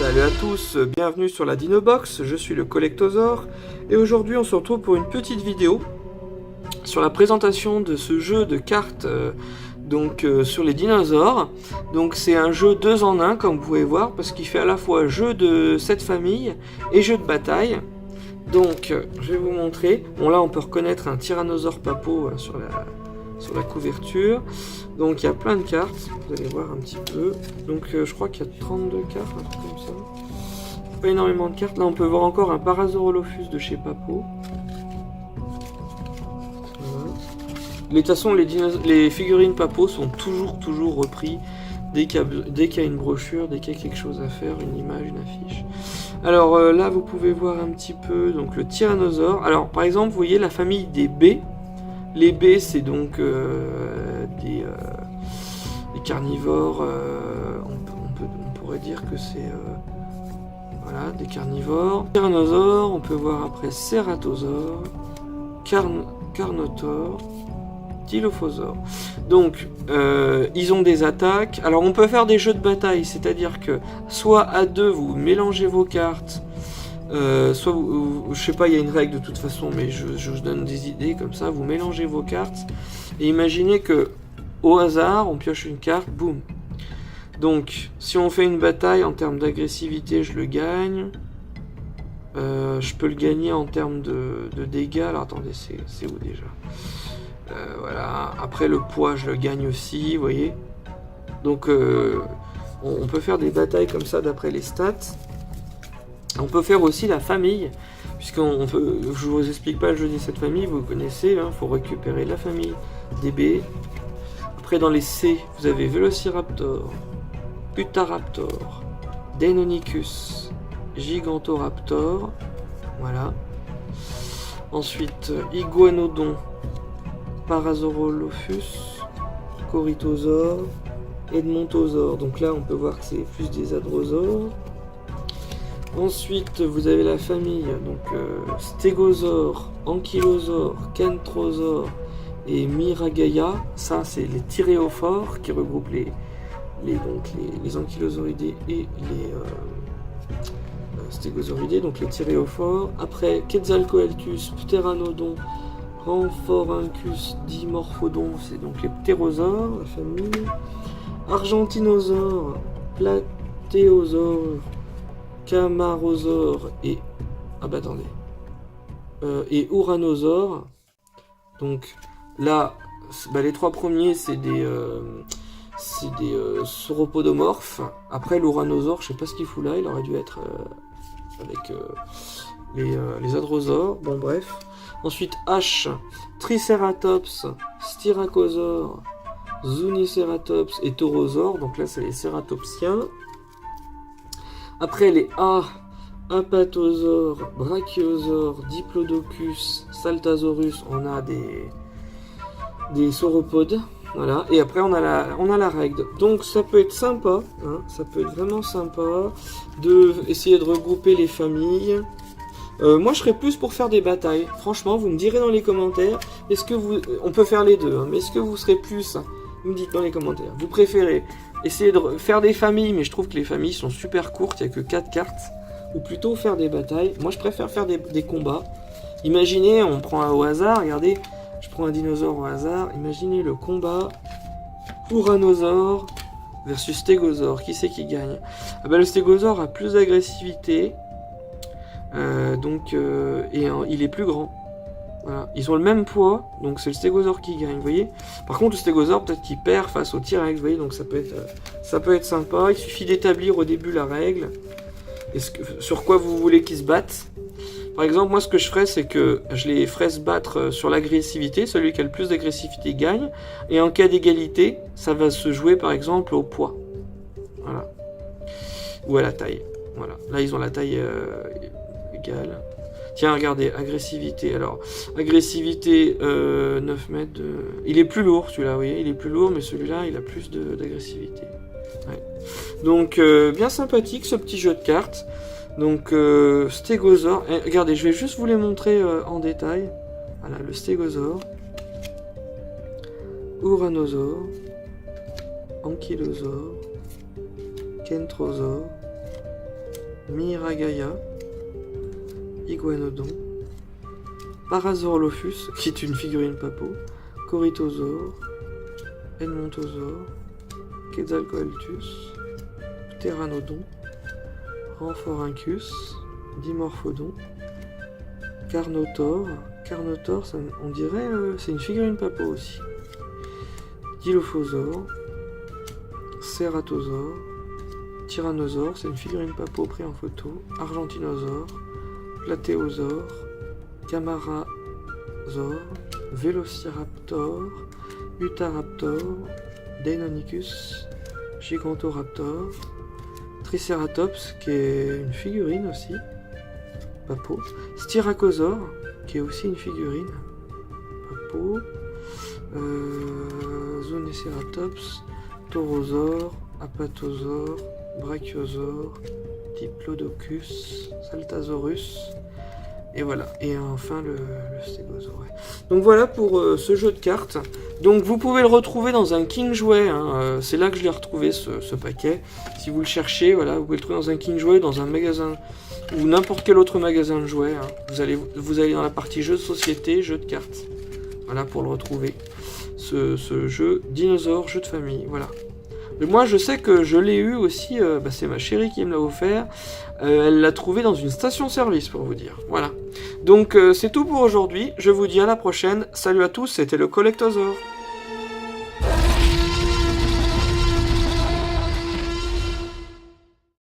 Salut à tous, bienvenue sur la Dinobox, je suis le Collectosaur et aujourd'hui on se retrouve pour une petite vidéo sur la présentation de ce jeu de cartes sur les dinosaures. Donc c'est un jeu 2 en 1 comme vous pouvez voir parce qu'il fait à la fois jeu de cette famille et jeu de bataille. Donc je vais vous montrer, bon là on peut reconnaître un Tyrannosaure Papo sur la couverture. Donc il y a plein de cartes, vous allez voir un petit peu. Donc je crois qu'il y a 32 cartes, un truc comme ça. Pas énormément de cartes. Là on peut voir encore un Parasaurolophus de chez Papo. Voilà. De toute façon les figurines Papo sont toujours repris dès qu'il y a une brochure, dès qu'il y a quelque chose à faire, une image, une affiche. Alors là vous pouvez voir un petit peu donc le Tyrannosaure. Alors par exemple vous voyez la famille des B. Les B, c'est donc des carnivores, on pourrait dire que c'est voilà, des carnivores. Tyrannosaure, on peut voir après Ceratosaure, Carnotaure, Dilophosaure. Donc, ils ont des attaques. Alors, on peut faire des jeux de bataille, c'est-à-dire que soit à deux, vous mélangez vos cartes. Soit je sais pas, il y a une règle de toute façon, mais je vous donne des idées comme ça. Vous mélangez vos cartes et imaginez que au hasard on pioche une carte, boum. Donc si on fait une bataille en termes d'agressivité, je le gagne. Je peux le gagner en termes de dégâts. Alors attendez, c'est où déjà? Voilà. Après le poids, je le gagne aussi, vous voyez. Donc on peut faire des batailles comme ça d'après les stats. On peut faire aussi la famille, puisqu'on peut, je vous explique pas le jeu de cette famille, vous connaissez, il faut récupérer la famille des B. Après dans les C, vous avez Velociraptor, Utahraptor, Deinonychus, Gigantoraptor, voilà. Ensuite, Iguanodon, Parasaurolophus, Corythosaure, Edmontosaure. Donc là, on peut voir que c'est plus des hadrosaures. Ensuite, vous avez la famille, donc Stégosaure, Ankylosaure, Kentrosaure et Miragaia. Ça, c'est les thyréophores qui regroupent les ankylosauridés et les stégosauridés, donc les thyréophores. Après, Quetzalcoatlus, Pteranodon, Rhamphorhynchus, Dimorphodon, c'est donc les ptérosaures, la famille. Argentinosaure, Platéosaure, Camarosaure et et Uranosaure. Donc là, les trois premiers c'est des sauropodomorphes. Après l'Uranosaure, je sais pas ce qu'il fout là, il aurait dû être avec les hadrosaures. Bon bref. Ensuite H, Triceratops, Styracosaure, Zuniceratops et Taurosaure. Donc là c'est les cératopsiens. Après les A, Apatosaure, Brachiosaure, Diplodocus, Saltasaurus, on a des sauropodes, voilà. Et après on a la règle. Donc ça peut être sympa, hein, ça peut être vraiment sympa de essayer de regrouper les familles. Moi je serais plus pour faire des batailles. Franchement, vous me direz dans les commentaires. On peut faire les deux, hein, mais est-ce que vous serez plus? Vous me dites dans les commentaires. Vous préférez essayer de faire des familles, mais je trouve que les familles sont super courtes, il n'y a que 4 cartes. Ou plutôt faire des batailles. Moi je préfère faire des combats. Imaginez, on prend au hasard, regardez, je prends un dinosaure au hasard. Imaginez le combat Uranosaure versus Stégosaure. Qui c'est qui gagne? Le Stégosaure a plus d'agressivité. Et il est plus grand. Voilà. Ils ont le même poids, donc c'est le Stégosaure qui gagne, vous voyez. Par contre, le Stégosaure, peut-être qu'il perd face au T-Rex, vous voyez, donc ça peut être sympa. Il suffit d'établir au début la règle. Sur quoi vous voulez qu'ils se battent. Par exemple, moi, ce que je ferais, c'est que je les ferais se battre sur l'agressivité. Celui qui a le plus d'agressivité gagne. Et en cas d'égalité, ça va se jouer, par exemple, au poids. Voilà. Ou à la taille. Voilà. Là, ils ont la taille égale. Tiens, regardez, agressivité. Alors, agressivité 9 mètres. Il est plus lourd, celui-là, vous voyez. Il est plus lourd, mais celui-là, il a plus d'agressivité. Ouais. Donc, bien sympathique, ce petit jeu de cartes. Donc, Stégosaure. Regardez, je vais juste vous les montrer en détail. Voilà, le Stégosaure. Uranosaure. Ankylosaure. Kentrosaure. Miragaya, Iguanodon, Parasaurolophus, qui est une figurine papo, Corythosaure, Edmontosaure, Quetzalcoatlus, Pteranodon, Rhamphorhynchus, Dimorphodon, Carnotaure. Carnotaure, ça, on dirait, c'est une figurine papo aussi. Dilophosaure, Ceratosaure, Tyrannosaure, c'est une figurine papo prise en photo. Argentinosaure, Platéosaure, Camarasaure, Vélociraptor, Utahraptor, Deinonychus, Gigantoraptor, Triceratops, qui est une figurine aussi, papo. Styracosaure, qui est aussi une figurine, papo. Zoneceratops, Taurosaure, Apatosaure, Brachiosaure, Diplodocus, Saltasaurus, et voilà, et enfin le stégosaure. Ouais. Donc voilà pour ce jeu de cartes. Donc vous pouvez le retrouver dans un King Jouet, hein. C'est là que je l'ai retrouvé ce paquet. Si vous le cherchez, voilà, vous pouvez le trouver dans un King Jouet, dans un magasin ou n'importe quel autre magasin de jouets. Hein. Vous allez dans la partie jeux de société, jeux de cartes. Voilà pour le retrouver. Ce jeu dinosaure, jeu de famille, voilà. Mais moi je sais que je l'ai eu aussi, c'est ma chérie qui me l'a offert. Elle l'a trouvé dans une station-service pour vous dire. Voilà. Donc c'est tout pour aujourd'hui. Je vous dis à la prochaine. Salut à tous, c'était le Collectosaure.